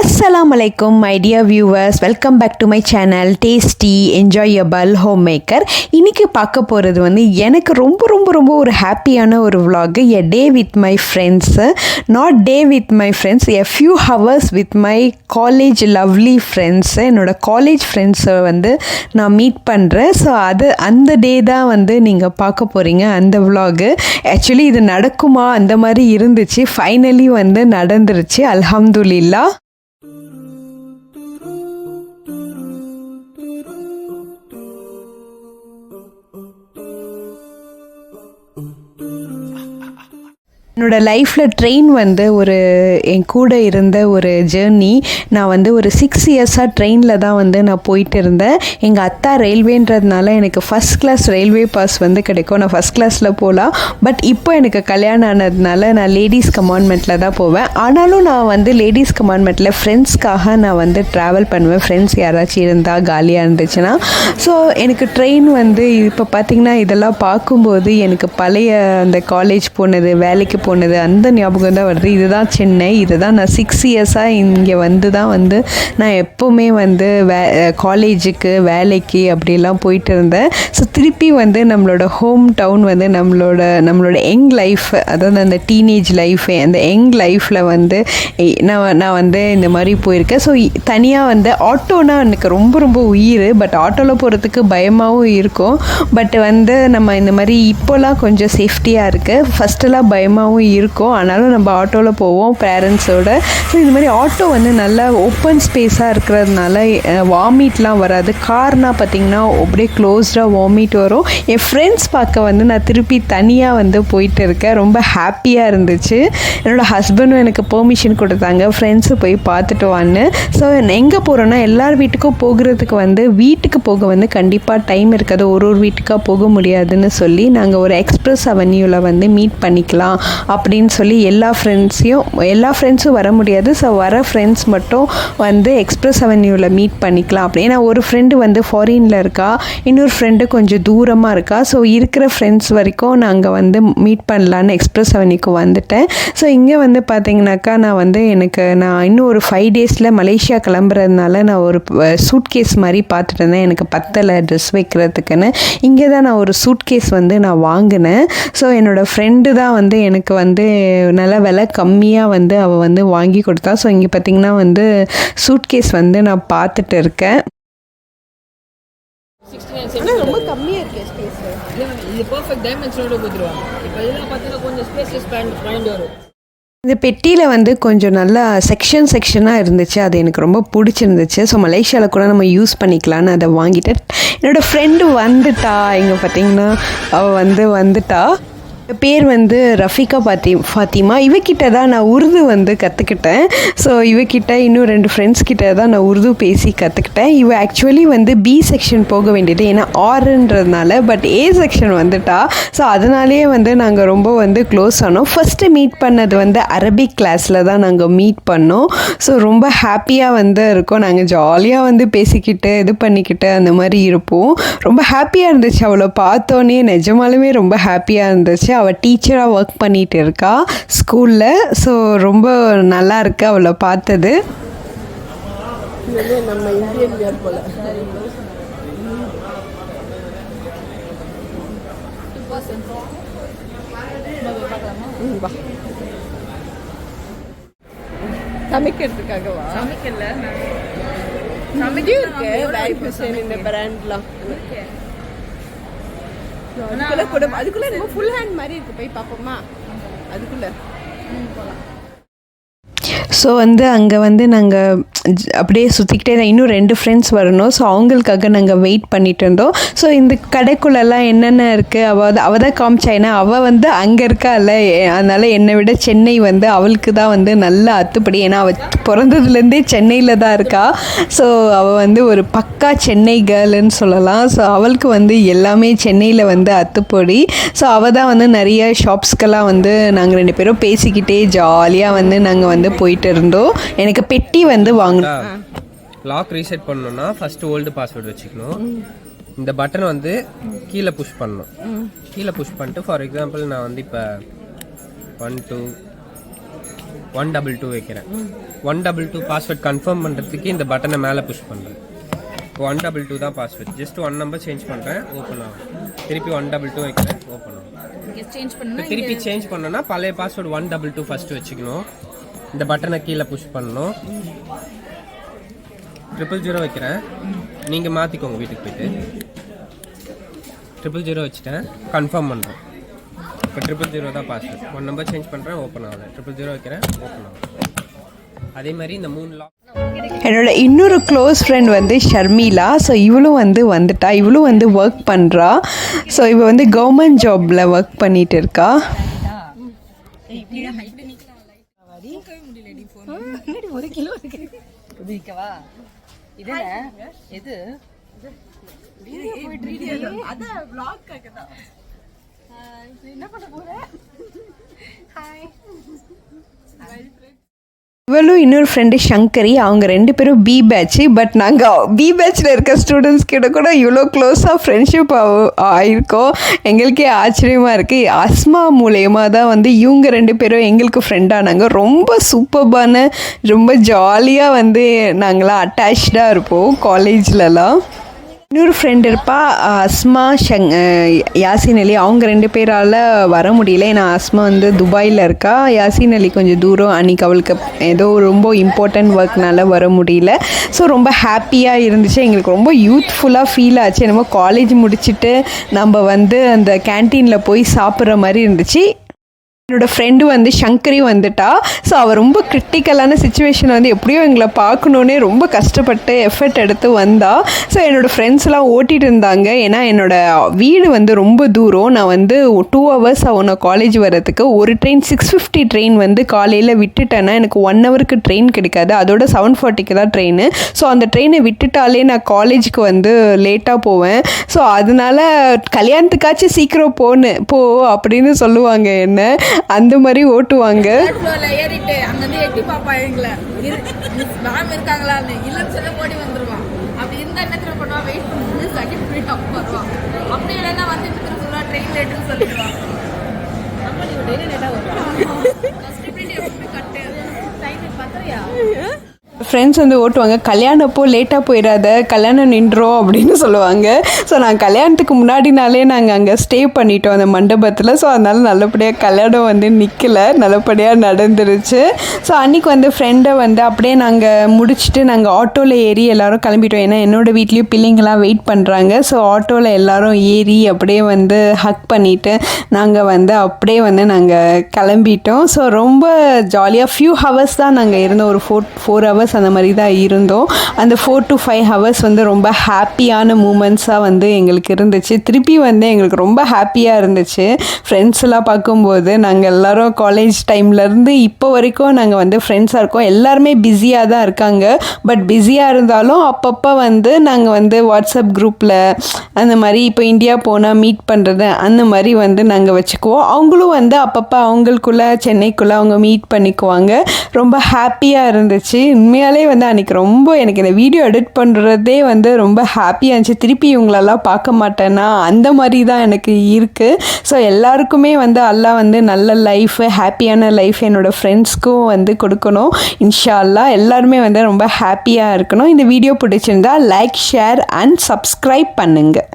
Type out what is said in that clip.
Assalamualaikum my dear viewers, welcome back to my channel Tasty Enjoyable Homemaker. இன்னைக்கு பார்க்க போகிறது வந்து எனக்கு ரொம்ப ஒரு ஹாப்பியான ஒரு vlog, a day with my friends, not day with my friends, a few hours with my college lovely friends. என்னோட காலேஜ் ஃப்ரெண்ட்ஸை வந்து நான் மீட் பண்ணுறேன். ஸோ அந்த டே தான் வந்து நீங்கள் பார்க்க போகிறீங்க அந்த vlog. ஆக்சுவலி இது நடக்குமா அந்த மாதிரி இருந்துச்சு, ஃபைனலி வந்து நடந்துருச்சு, அல்ஹம்துலில்லாஹ். என்னோடய லைஃப்பில் ட்ரெயின் வந்து என் கூட இருந்த ஒரு ஜேர்னி. நான் வந்து ஒரு 6 இயர்ஸாக ட்ரெயினில் தான் வந்து நான் போயிட்டு இருந்தேன். எங்கள் அத்தா ரயில்வேன்றதுனால எனக்கு ஃபஸ்ட் கிளாஸ் ரயில்வே பாஸ் வந்து கிடைக்கும், நான் ஃபஸ்ட் கிளாஸில் போகலாம். பட் இப்போ எனக்கு கல்யாணம் ஆனதுனால நான் லேடிஸ் கம்பார்ட்மெண்ட்டில் தான் போவேன். ஆனாலும் நான் வந்து லேடிஸ் கம்பார்ட்மெண்ட்டில் ஃப்ரெண்ட்ஸ்க்காக நான் வந்து ட்ராவல் பண்ணுவேன், ஃப்ரெண்ட்ஸ் யாராச்சும் இருந்தால் காலியாக இருந்துச்சுன்னா. ஸோ எனக்கு ட்ரெயின் வந்து இப்போ பார்த்திங்கன்னா இதெல்லாம் பார்க்கும்போது எனக்கு பழைய அந்த காலேஜ் போனது, வேலைக்கு போனது அந்த ஞாபகம் தான் வருது. இதுதான் சென்னை, இதுதான் நான் 6 இயர்ஸாக இங்கே வந்து தான் வந்து நான் எப்போவுமே வந்து காலேஜுக்கு வேலைக்கு அப்படிலாம் போயிட்டு இருந்தேன். ஸோ திருப்பி வந்து நம்மளோட ஹோம் டவுன் வந்து நம்மளோட யங் லைஃப், அதாவது அந்த டீனேஜ் லைஃப், அந்த யங் லைஃப்பில் வந்து நான் வந்து இந்த மாதிரி போயிருக்கேன். ஸோ தனியாக வந்து ஆட்டோனா எனக்கு ரொம்ப உயிர். பட் ஆட்டோவில் போகிறதுக்கு பயமாகவும் இருக்கும். பட் வந்து நம்ம இந்த மாதிரி இப்போலாம் கொஞ்சம் சேஃப்டியாக இருக்குது, ஃபஸ்ட்டெல்லாம் பயமாகவும் இருக்கும். ஆனாலும் நம்ம ஆட்டோவில் போவோம் பேரண்ட்ஸோட. ஸோ இந்த மாதிரி ஆட்டோ வந்து நல்லா ஓப்பன் ஸ்பேஸாக இருக்கிறதுனால வாமிட்லாம் வராது. கார்னால் பார்த்திங்கன்னா அப்படியே க்ளோஸ்டாக வாமிட் வரும். என் ஃப்ரெண்ட்ஸ் பார்க்க வந்து நான் திருப்பி தனியாக வந்து போயிட்டு இருக்கேன், ரொம்ப ஹாப்பியாக இருந்துச்சு. என்னோடய ஹஸ்பண்டும் எனக்கு பெர்மிஷன் கொடுத்தாங்க, ஃப்ரெண்ட்ஸு போய் பார்த்துட்டு வான்னு. ஸோ எங்கே போகிறோன்னா எல்லார் வீட்டுக்கும் போகிறதுக்கு வந்து வீட்டுக்கு போக வந்து கண்டிப்பாக டைம் இருக்காது, ஒரு வீட்டுக்காக போக முடியாதுன்னு சொல்லி நாங்கள் ஒரு எக்ஸ்பிரஸ் அவென்யூவில் வந்து மீட் பண்ணிக்கலாம் அப்படின்னு சொல்லி எல்லா ஃப்ரெண்ட்ஸும் வர முடியாது. ஸோ வர ஃப்ரெண்ட்ஸ் மட்டும் வந்து எக்ஸ்பிரஸ் அவென்யூவில் மீட் பண்ணிக்கலாம் அப்படி. ஏன்னா ஒரு ஃப்ரெண்டு வந்து ஃபாரினில் இருக்கா, இன்னொரு ஃப்ரெண்டு கொஞ்சம் தூரமாக இருக்கா. ஸோ இருக்கிற ஃப்ரெண்ட்ஸ் வரைக்கும் நாங்கள் வந்து மீட் பண்ணலான்னு எக்ஸ்பிரஸ் அவென்யூக்கு வந்துட்டேன். ஸோ இங்கே வந்து பார்த்தீங்கன்னாக்கா நான் இன்னும் ஒரு 5 டேஸில் மலேசியா கிளம்புறதுனால நான் ஒரு சூட்கேஸ் மாதிரி பார்த்துட்டு இருந்தேன், எனக்கு பத்தலை ட்ரெஸ் வைக்கிறதுக்குன்னு. இங்கே தான் நான் ஒரு சூட்கேஸ் வந்து நான் வாங்கினேன். ஸோ என்னோடய ஃப்ரெண்டு தான் வந்து எனக்கு வந்து நல்ல விலை கம்மியாக வந்து அவள் வந்து வாங்கி கொடுத்தா. ஸோ இங்கே பார்த்திங்கன்னா வந்து சூட்கேஸ் வந்து நான் பார்த்துட்டு இருக்கேன். ரொம்ப கம்மியாக இருக்குது ஸ்பேஸ். இது பர்ஃபெக்ட் டைமென்ஷனோட கொடுத்துருவாங்க. இப்போ இதெல்லாம் பார்த்தீங்கன்னா கொஞ்சம் ஸ்பேஸஸ் பாயிண்ட் வரும். இந்த பெட்டியில் வந்து கொஞ்சம் நல்லா செக்ஷனாக இருந்துச்சு, அது எனக்கு ரொம்ப பிடிச்சிருந்துச்சு. ஸோ மலேசியாவில் கூட நம்ம யூஸ் பண்ணிக்கலான்னு அதை வாங்கிட்டேன். என்னோடய ஃப்ரெண்டு வந்துட்டா, இங்கே பார்த்திங்கன்னா அவள் வந்துட்டா. பேர் வந்து ரஃபிகா ஃபாத்திமா. இவக்கிட்ட தான் நான் உருது வந்து கற்றுக்கிட்டேன். ஸோ இவக்கிட்ட இன்னும் 2 ஃப்ரெண்ட்ஸ் கிட்ட தான் நான் உருது பேசி கற்றுக்கிட்டேன். இவ ஆக்சுவலி வந்து பி செக்ஷன் போக வேண்டியது, ஏன்னா ஆறுன்றதுனால. பட் ஏ செக்ஷன் வந்துட்டா. ஸோ அதனாலேயே வந்து நாங்கள் ரொம்ப வந்து க்ளோஸ் ஆனோம். ஃபஸ்ட்டு மீட் பண்ணது வந்து அரபிக் கிளாஸில் தான் நாங்கள் மீட் பண்ணோம். ஸோ ரொம்ப ஹாப்பியாக வந்து இருக்கோம், நாங்கள் ஜாலியாக வந்து பேசிக்கிட்டு இது பண்ணிக்கிட்டு அந்த மாதிரி இருப்போம். ரொம்ப ஹாப்பியாக இருந்துச்சு அவளை பார்த்தோன்னே, நிஜமாலுமே ரொம்ப ஹாப்பியாக இருந்துச்சு. அவள் டீச்சராக ஒர்க் பண்ணிகிட்டு இருக்கா ஸ்கூலில். ஸோ ரொம்ப நல்லா இருக்கு அவளை பார்த்தது. நம்ம இந்தியன் பேர் போல சமைக்கிறதுக்காகவா? சமைக்கல, இருக்கு வேரி பிசன் இந்த பிராண்ட்லாம். அதுக்குள்ள நம்ம ஃபுல் ஹேண்ட் மாதிரி இருக்கு, போய் பார்ப்போமா? அதுக்குள்ள ஸோ வந்து அங்கே வந்து நாங்கள் அப்படியே சுற்றிக்கிட்டே இன்னும் 2 ஃப்ரெண்ட்ஸ் வரணும். ஸோ அவங்களுக்காக நாங்கள் வெயிட் பண்ணிகிட்டு இருந்தோம். ஸோ இந்த கடைக்குள்ளெல்லாம் என்னென்ன இருக்குது அவள் தான் காமிச்சா. ஏன்னா அவள் வந்து அங்கே இருக்கா இல்லை, அதனால் என்னை விட சென்னை வந்து அவளுக்கு தான் வந்து நல்ல அத்துப்படி. ஏன்னா அவள் பிறந்ததுலேருந்தே சென்னையில் தான் இருக்கா. ஸோ அவள் வந்து ஒரு பக்கா சென்னை கேர்ள்னு சொல்லலாம். ஸோ அவளுக்கு வந்து எல்லாமே சென்னையில் வந்து அத்துப்படி. ஸோ அவள் தான் வந்து நிறைய ஷாப்ஸ்க்கெல்லாம் வந்து நாங்கள் 2 பேரும் பேசிக்கிட்டே ஜாலியாக வந்து நாங்கள் வந்து போயிட்டு இருந்தோம். எனக்கு பெட்டி வந்து லாக் ரீசெட் பண்ணணும்னா ஃபர்ஸ்ட் ஓல்டு பாஸ்வேர்டு வச்சுக்கணும். இந்த பட்டன் வந்து கீழே புஷ் பண்ணணும். கீழே புஷ் பண்ணிட்டு ஃபார் எக்ஸாம்பிள் நான் வந்து இப்போ 1 2 122 வைக்கிறேன். 122 பாஸ்வேர்ட் கன்ஃபார்ம் பண்ணுறதுக்கு இந்த பட்டனை மேலே புஷ் பண்ணுறேன். 122 தான் பாஸ்வேர்ட். ஜஸ்ட் 1 நம்பர் சேஞ்ச் பண்ணுறேன், ஓப்பன் ஆகும். திருப்பி 122 வைக்கிறேன், ஓப்பன் ஆகும். திருப்பி சேஞ்ச் பண்ணோன்னா பழைய பாஸ்வேர்டு 122 ஃபஸ்ட்டு வச்சுக்கணும். இந்த பட்டனை கீழே புஷ் பண்ணணும். 000 வைக்கிறேன், நீங்கள் மாற்றிக்கோங்க வீட்டுக்கு போயிட்டு. 000 வச்சுட்டேன், கன்ஃபார்ம் பண்ணுறேன். இப்போ 000 தான் பாஸ்வேர்ட். 1 நம்பர் சேஞ்ச் பண்ணுறேன், ஓப்பன் ஆகுது. 000 வைக்கிறேன், ஓப்பன் ஆகும். அதே மாதிரி இந்த 3 லாக். என்னோட இன்னொரு க்ளோஸ் ஃப்ரெண்ட் வந்து ஷர்மிளா. ஸோ இவளும் வந்துட்டா. இவளும் ஒர்க் பண்ணுறா. ஸோ இவ கவர்மெண்ட் ஜாபில் ஒர்க் பண்ணிட்டு இருக்கா. இவளும் இன்னொரு ஃப்ரெண்டு சங்கரி. அவங்க 2 பேரும் பி பேட்ச். பட் நாங்கள் பி பேட்சில் இருக்க ஸ்டூடெண்ட்ஸ் கிட்ட கூட இவ்வளோ க்ளோஸாக ஃப்ரெண்ட்ஷிப் ஆயிருக்கோம். எங்களுக்கே ஆச்சரியமாக இருக்குது. அஸ்மா மூலயமா தான் இவங்க 2 பேரும் எங்களுக்கு ஃப்ரெண்டானாங்க. ரொம்ப சூப்பர்பான, ரொம்ப ஜாலியாக நாங்களாம் அட்டாச்சாக இருப்போம் காலேஜ்லலாம். இன்னொரு ஃப்ரெண்ட் இருப்பா அஸ்மா யாசின் அலி. அவங்க 2 பேரால் வர முடியல. ஏன்னா அஸ்மா துபாயில் இருக்கா. யாசின் அலி கொஞ்சம் தூரம். அன்றைக்கி அவளுக்கு ஏதோ ரொம்ப இம்பார்ட்டன்ட் ஒர்க்னால வர முடியல. ஸோ ரொம்ப ஹாப்பியாக இருந்துச்சு. எங்களுக்கு ரொம்ப யூத்ஃபுல்லாக ஃபீல் ஆச்சு. நம்ம காலேஜ் முடிச்சுட்டு நம்ம அந்த கேன்டீனில் போய் சாப்பிட்ற மாதிரி இருந்துச்சு. என்னோடய ஃப்ரெண்டு சங்கரி வந்துட்டா. ஸோ அவள் ரொம்ப கிரிட்டிக்கலான சுச்சுவேஷன் எப்படியோ எங்களை பார்க்கணுன்னே ரொம்ப கஷ்டப்பட்டு எஃபர்ட் எடுத்து வந்தா. ஸோ என்னோடய ஃப்ரெண்ட்ஸ்லாம் ஓட்டிகிட்டு இருந்தாங்க. ஏன்னா என்னோடய வீடு ரொம்ப தூரம். நான் 2 ஹவர்ஸ் ஆகும் காலேஜ் வரதுக்கு. ஒரு ட்ரெயின் 6:50 ட்ரெயின் காலையில் விட்டுட்டேன்னா எனக்கு 1 ஹவருக்கு ட்ரெயின் கிடைக்காது. அதோட 7:40க்கு தான் ட்ரெயின். ஸோ அந்த ட்ரெயினை விட்டுட்டாலே நான் காலேஜுக்கு லேட்டாக போவேன். ஸோ அதனால கல்யாணத்துக்காச்சும் சீக்கிரம் போ அப்படின்னு சொல்லுவாங்க என்ன. அந்த மாதிரி ஓட்டுவாங்க. ஃப்ரெண்ட்ஸ் ஓட்டுவாங்க. கல்யாணப்போ லேட்டாக போயிடாத, கல்யாணம் நின்றோம் அப்படின்னு சொல்லுவாங்க. ஸோ நான் கல்யாணத்துக்கு முன்னாடினாலே நாங்கள் அங்கே ஸ்டே பண்ணிட்டோம் அந்த மண்டபத்தில். ஸோ அதனால் நல்லபடியாக கல்யாணம் நிற்கலை, நல்லபடியாக நடந்துருச்சு. ஸோ அன்றைக்கி ஃப்ரெண்டை அப்படியே நாங்கள் முடிச்சுட்டு நாங்கள் ஆட்டோவில் ஏறி எல்லோரும் கிளம்பிட்டோம். ஏன்னா என்னோடய வீட்லேயும் பிள்ளைங்களாம் வெயிட் பண்ணுறாங்க. ஸோ ஆட்டோவில் எல்லோரும் ஏறி அப்படியே ஹக் பண்ணிவிட்டு நாங்கள் அப்படியே நாங்கள் கிளம்பிட்டோம். ஸோ ரொம்ப ஜாலியாக ஃபியூ ஹவர்ஸ் தான் நாங்கள் இருந்தோம். ஒரு 4 ஹவர்ஸ் அந்த மாதிரி தான் இருந்தோம். அந்த 4 to 5 ஹவர்ஸ் ரொம்ப ஹாப்பியான மூமெண்ட்ஸாக எங்களுக்கு இருந்துச்சு. திருப்பி எங்களுக்கு ரொம்ப ஹாப்பியாக இருந்துச்சு. ஃப்ரெண்ட்ஸ்லாம் பார்க்கும்போது நாங்கள் எல்லோரும் காலேஜ் டைம்லேருந்து இப்போ வரைக்கும் நாங்கள் ஃப்ரெண்ட்ஸாக இருக்கோம். எல்லாருமே பிஸியாக தான் இருக்காங்க. பட் பிஸியாக இருந்தாலும் அப்பப்போ நாங்கள் வாட்ஸ்அப் குரூப்பில் அந்த மாதிரி இப்போ இந்தியா போனால் மீட் பண்ணுறது அந்த மாதிரி நாங்கள் வச்சுக்குவோம். அவங்களும் அப்பப்போ அவங்களுக்குள்ளே சென்னைக்குள்ளே அவங்க மீட் பண்ணிக்குவாங்க. ரொம்ப ஹாப்பியாக இருந்துச்சு. உண்மையாலே அன்றைக்கி ரொம்ப எனக்கு இந்த வீடியோ எடிட் பண்ணுறதே ரொம்ப ஹாப்பியாக இருந்துச்சு. திருப்பி இவங்களெல்லாம் பார்க்க மாட்டேன்னா அந்த மாதிரி தான் எனக்கு இருக்குது. ஸோ எல்லாருக்குமே அல்லாஹ் நல்ல லைஃப், ஹாப்பியான லைஃப் என்னோடய ஃப்ரெண்ட்ஸ்க்கும் கொடுக்கணும். இன்ஷா அல்லாஹ் எல்லாருமே ரொம்ப ஹாப்பியாக இருக்கணும். இந்த வீடியோ பிடிச்சிருந்தா லைக், ஷேர் அண்ட் சப்ஸ்கிரைப் பண்ணுங்கள்.